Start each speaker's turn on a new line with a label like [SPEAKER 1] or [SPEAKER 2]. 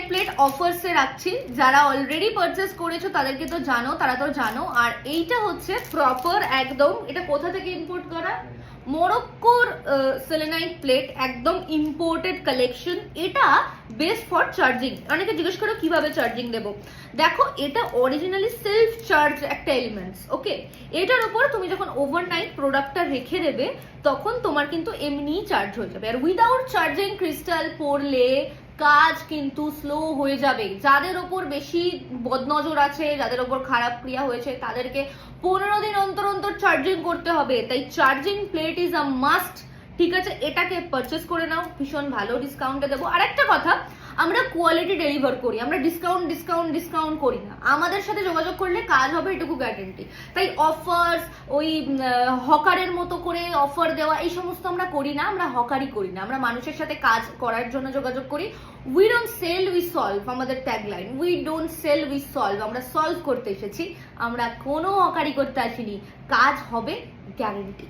[SPEAKER 1] Plate অফার্সে রাখছি, যারা already purchase করেছো তাদেরকে তো জানো, তারা তো জানো। আর এইটা হচ্ছে প্রপার একদম, এটা কোথা থেকে ইম্পোর্ট করা, মোরক্কোর সেলেনাইট প্লেট, একদম ইম্পোর্টেড কালেকশন। এটা বেস্ট ফর চার্জিং। অনেকে জিজ্ঞেস করো কিভাবে চার্জিং দেবো, দেখো এটা অরিজিনালি সেলফ চার্জ একটা এলিমেন্টস, ওকে। এটার উপর তুমি যখন ওভারনাইট প্রোডাক্টটা রেখে দেবে তখন তোমার কিন্তু এমনিই চার্জ হয়ে যাবে। আর উইদাউট চার্জিং ক্রিস্টাল পড়লে কাজ কিন্তু স্লো হয়ে যাবে। যাদের ওপর বেশি বদনজর আছে, যাদের ওপর খারাপ ক্রিয়া হয়েছে, তাদেরকে 15 দিন অন্তর অন্তর চার্জিং করতে হবে। তাই charging plate is a must, ঠিক আছে। এটাকে পারচেস করে নাও, ভীষণ ভালো ডিসকাউন্টে দেবো। আর একটা কথা, আমরা কোয়ালিটি ডেলিভার করি, আমরা ডিসকাউন্ট ডিসকাউন্ট ডিসকাউন্ট করি না। আমাদের সাথে যোগাযোগ করলে কাজ হবে, এটুকু গ্যারান্টি। তাই অফার্স, ওই হকারের মতো করে অফার দেওয়া, এই সমস্ত আমরা করি না। আমরা হকারি করি না, আমরা মানুষের সাথে কাজ করার জন্য যোগাযোগ করি। We don't sell, we solve, আমাদের tagline. We don't sell, we solve. আমরা সলভ করতে এসেছি, আমরা কোনো হকারি করতে আসিনি। কাজ হবে গ্যারান্টি।